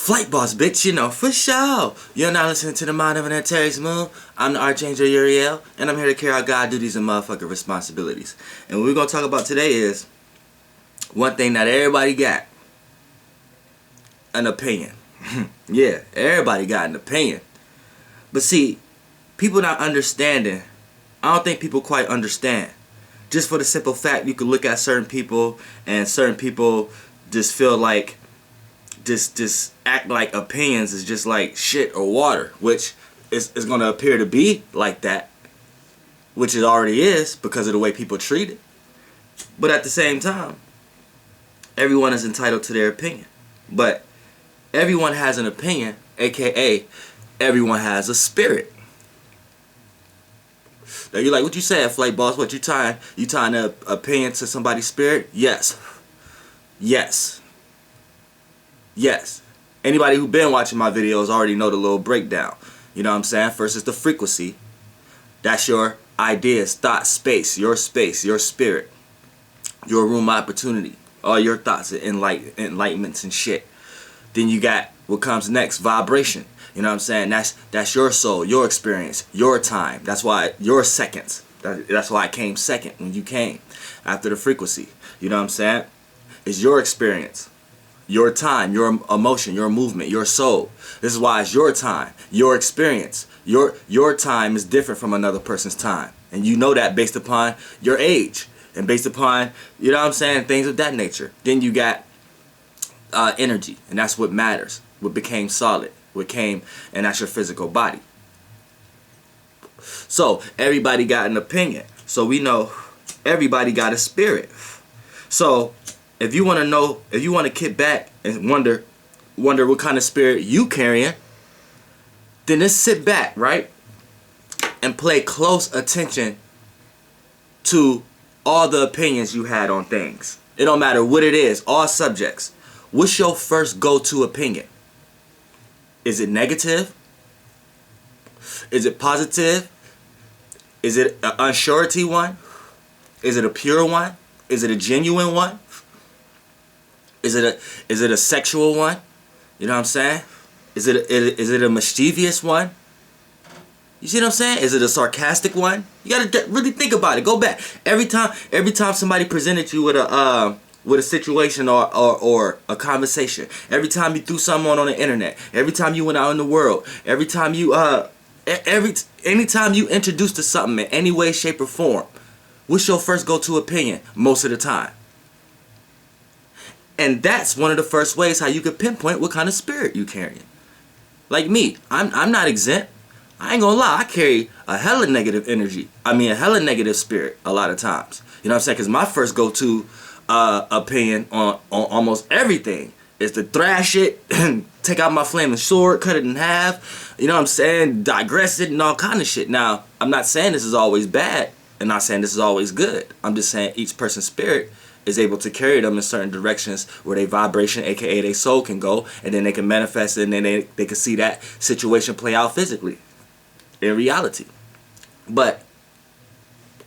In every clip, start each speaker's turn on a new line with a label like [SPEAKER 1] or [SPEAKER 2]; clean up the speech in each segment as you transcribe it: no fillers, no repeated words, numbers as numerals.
[SPEAKER 1] Flight boss, bitch, you know, for sure. You're not listening to the Mind of an Terry's Moon. I'm the Archangel Uriel, and I'm here to carry out God duties and motherfucking responsibilities. And what we're going to talk about today is one thing that everybody got. An opinion. Yeah, everybody got an opinion. But see, people not understanding, I don't think people quite understand. Just for the simple fact, you could look at certain people, and certain people just feel like, just act like opinions is just like shit or water, which is going to appear to be like that, which it already is because of the way people treat it. But at the same time, everyone is entitled to their opinion. But everyone has an opinion, aka everyone has a spirit. Now you're like, what you saying, Flight Boss? What you tying an opinion to somebody's spirit? Yes. Yes. Yes. Anybody who been watching my videos already know the little breakdown. You know what I'm saying? First is the frequency. That's your ideas, thoughts, space, your spirit, your room of opportunity, all your thoughts, enlightenments and shit. Then you got what comes next, vibration. You know what I'm saying? That's your soul, your experience, your time. That's why your seconds. That's why I came second when you came after the frequency. You know what I'm saying? It's your experience, your time, your emotion, your movement, your soul. This is why it's your time, your experience. Your time is different from another person's time. And you know that based upon your age and based upon, you know what I'm saying, things of that nature. Then you got energy, and that's what matters, what became solid, and that's your physical body. So everybody got an opinion. So we know everybody got a spirit. So if you want to know, if you want to kick back and wonder what kind of spirit you carrying, then just sit back, right, and pay close attention to all the opinions you had on things. It don't matter what it is, all subjects. What's your first go-to opinion? Is it negative? Is it positive? Is it an unsurety one? Is it a pure one? Is it a genuine one? Is it a sexual one? You know what I'm saying? Is it a mischievous one? You see what I'm saying? Is it a sarcastic one? You gotta really think about it. Go back. Every time somebody presented you with a situation or a conversation, every time you threw something on the internet, every time you went out in the world, every time you anytime you introduced to something in any way, shape, or form, what's your first go-to opinion most of the time? And that's one of the first ways how you could pinpoint what kind of spirit you carrying. Like me, I'm not exempt. I ain't gonna lie, I carry a hella negative energy. I mean, a hella negative spirit a lot of times. You know what I'm saying? Because my first go-to opinion on almost everything is to thrash it and take out my flaming sword, cut it in half, you know what I'm saying, digress it and all kind of shit. Now, I'm not saying this is always bad and not saying this is always good. I'm just saying each person's spirit is able to carry them in certain directions where their vibration, aka their soul, can go, and then they can manifest it, and then they can see that situation play out physically in reality. But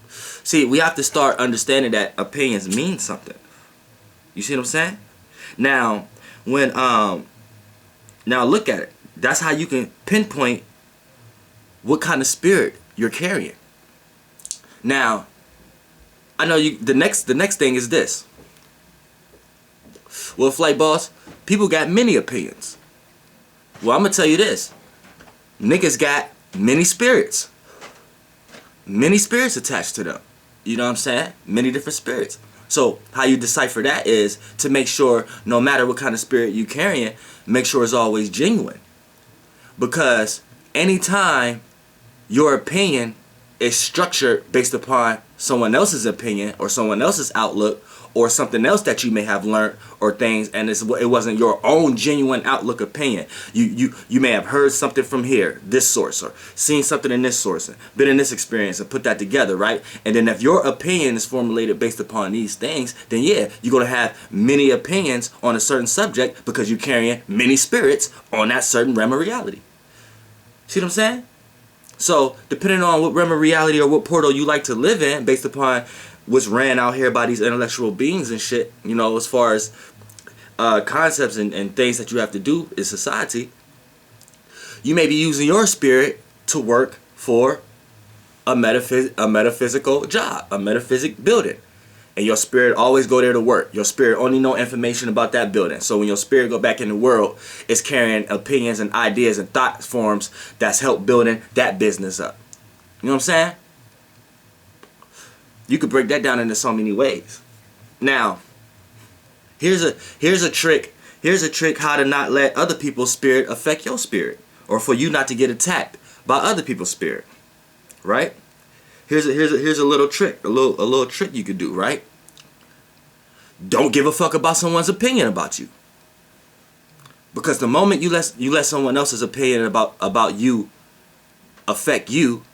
[SPEAKER 1] see, we have to start understanding that opinions mean something. You see what I'm saying? Now, now look at it. That's how you can pinpoint what kind of spirit you're carrying. Now, I know the next thing is this. Well, Flight Boss, people got many opinions. Well, I'm gonna tell you this. Niggas got many spirits. Many spirits attached to them. You know what I'm saying? Many different spirits. So how you decipher that is to make sure no matter what kind of spirit you carrying, make sure it's always genuine. Because anytime your opinion is structured based upon someone else's opinion or someone else's outlook or something else that you may have learned or things, and it wasn't your own genuine outlook opinion. You may have heard something from here, this source, or seen something in this source, and been in this experience, and put that together, right? And then if your opinion is formulated based upon these things, then yeah, you're going to have many opinions on a certain subject because you're carrying many spirits on that certain realm of reality. See what I'm saying? So, depending on what realm of reality or what portal you like to live in, based upon what's ran out here by these intellectual beings and shit, you know, as far as concepts and things that you have to do in society, you may be using your spirit to work for a metaphysical job, a metaphysic building. And your spirit always go there to work. Your spirit only know information about that building. So when your spirit go back in the world, it's carrying opinions and ideas and thought forms that's help building that business up. You know what I'm saying? You could break that down into so many ways. Now, here's a trick. Here's a trick how to not let other people's spirit affect your spirit, or for you not to get attacked by other people's spirit. Right? Here's a little trick, a little trick you could do, right? Don't give a fuck about someone's opinion about you. Because the moment you let someone else's opinion about you affect you,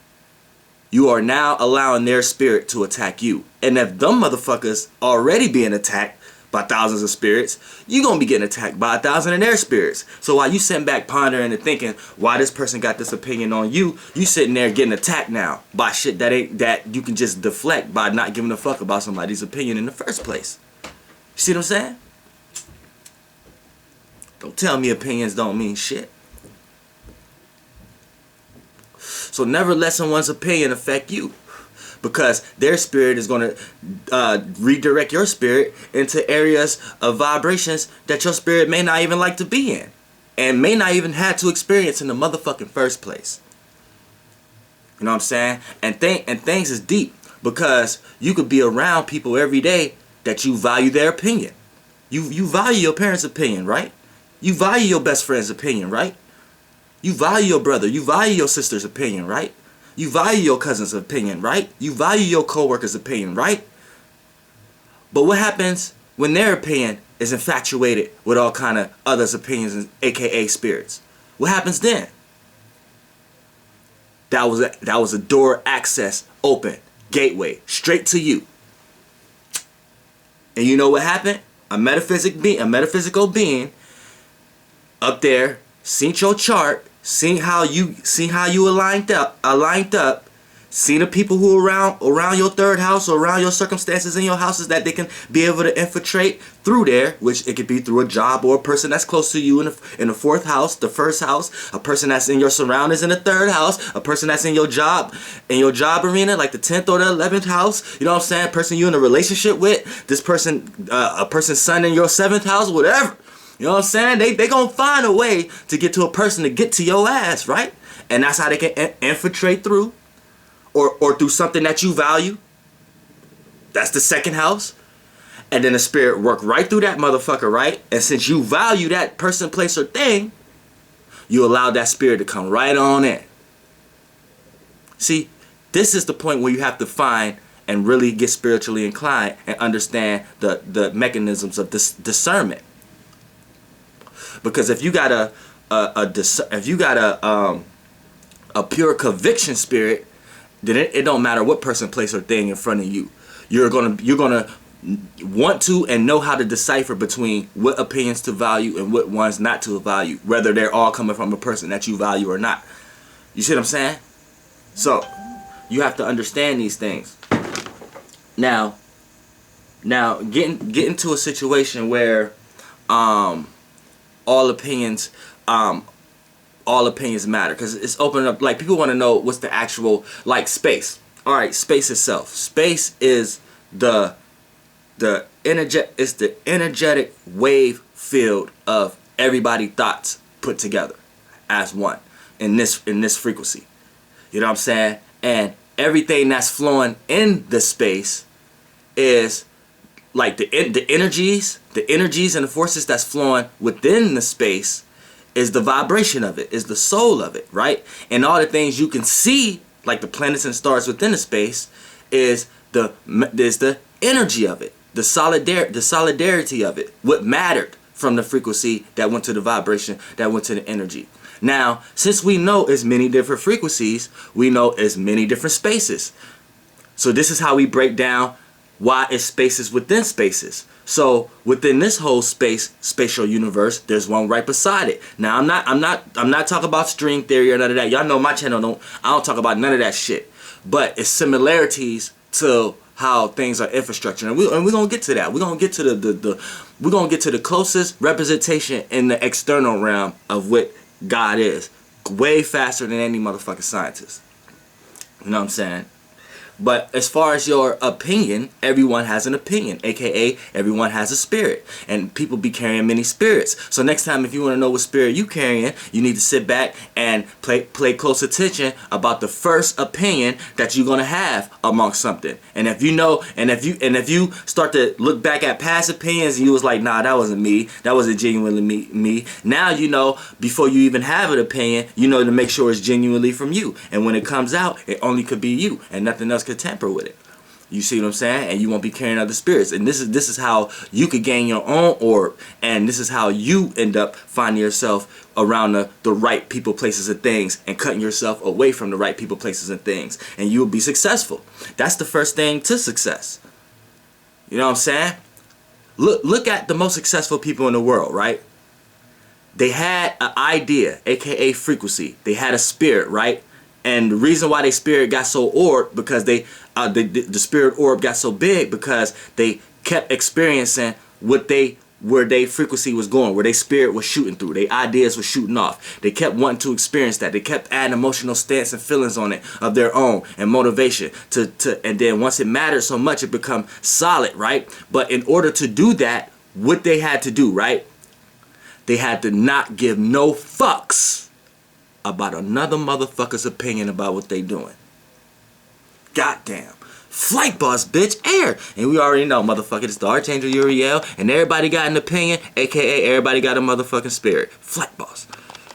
[SPEAKER 1] you are now allowing their spirit to attack you. And if them motherfuckers already being attacked by thousands of spirits, you gonna be getting attacked by 1,000 of their spirits. So while you sitting back pondering and thinking why this person got this opinion on you, you sitting there getting attacked now by shit that you can just deflect by not giving a fuck about somebody's opinion in the first place. You see what I'm saying? Don't tell me opinions don't mean shit. So never let someone's opinion affect you, because their spirit is going to redirect your spirit into areas of vibrations that your spirit may not even like to be in, and may not even have to experience in the motherfucking first place. You know what I'm saying? And things is deep, because you could be around people every day that you value their opinion. You value your parents' opinion, right? You value your best friend's opinion, right? You value your brother, you value your sister's opinion, right? You value your cousin's opinion, right? You value your co-worker's opinion, right? But what happens when their opinion is infatuated with all kind of others' opinions, aka spirits? What happens then? That was a door access open, gateway, straight to you. And you know what happened? A metaphysical being up there seen your chart, seen how you aligned up, seen the people who are around your third house or around your circumstances in your houses that they can be able to infiltrate through there, which it could be through a job or a person that's close to you in the fourth house, the first house, a person that's in your surroundings in the third house, a person that's in your job arena like the 10th or the 11th house, you know what I'm saying? A person you in a relationship with, this person, a person's son in your 7th house, whatever. You know what I'm saying? They gonna find a way to get to a person to get to your ass, right? And that's how they can infiltrate through, or through something that you value. That's the second house. And then the spirit work right through that motherfucker, right? And since you value that person, place, or thing, you allow that spirit to come right on in. See, this is the point where you have to find and really get spiritually inclined and understand the mechanisms of this discernment. Because if you got a pure conviction spirit, then it don't matter what person, place, or thing in front of you. You're gonna want to and know how to decipher between what opinions to value and what ones not to value, whether they're all coming from a person that you value or not. You see what I'm saying? So you have to understand these things. Now get into a situation where all opinions matter, because it's opening up, like, people want to know what's the actual, like, space. All right, space itself. Space is the energetic wave field of everybody's thoughts put together as one in this frequency. You know what I'm saying? And everything that's flowing in the space is like the energies and the forces that's flowing within the space is the vibration of it, is the soul of it, right? And all the things you can see, like the planets and stars within the space, is the energy of it, the solidarity of it, what mattered from the frequency that went to the vibration, that went to the energy. Now, since we know as many different frequencies, we know as many different spaces. So this is how we break down why it's spaces within spaces. So within this whole spatial universe, there's one right beside it. Now I'm not talking about string theory or none of that. Y'all know my channel I don't talk about none of that shit. But it's similarities to how things are infrastructure, and we're gonna get to that. We're gonna get to we're gonna get to the closest representation in the external realm of what God is, way faster than any motherfucking scientist. You know what I'm saying? But as far as your opinion, everyone has an opinion, aka everyone has a spirit, and people be carrying many spirits. So next time, if you want to know what spirit you carrying, you need to sit back and play close attention about the first opinion that you're gonna have amongst something. And if you know, and if you start to look back at past opinions, and you was like, nah, that wasn't me, that wasn't genuinely me. Now you know, before you even have an opinion, you know to make sure it's genuinely from you. And when it comes out, it only could be you, and nothing else could tamper with it. You see what I'm saying? And you won't be carrying other spirits. And this is how you could gain your own orb, and this is how you end up finding yourself around the right people, places, and things, and cutting yourself away from the right people, places, and things, and you will be successful. That's the first thing to success. You know what I'm saying? Look at the most successful people in the world, right? They had an idea, aka frequency. They had a spirit, right? And the reason why their spirit got so orbed, because the spirit orb got so big, because they kept experiencing where their frequency was going, where their spirit was shooting through, their ideas were shooting off. They kept wanting to experience that. They kept adding emotional stance and feelings on it of their own, and motivation and then once it mattered so much, it become solid, right? But in order to do that, what they had to do, right? They had to not give no fucks about another motherfucker's opinion about what they doing. Goddamn. Flight boss, bitch, air. And we already know, motherfucker, it's the Archangel Uriel, and everybody got an opinion, aka everybody got a motherfucking spirit. Flight boss.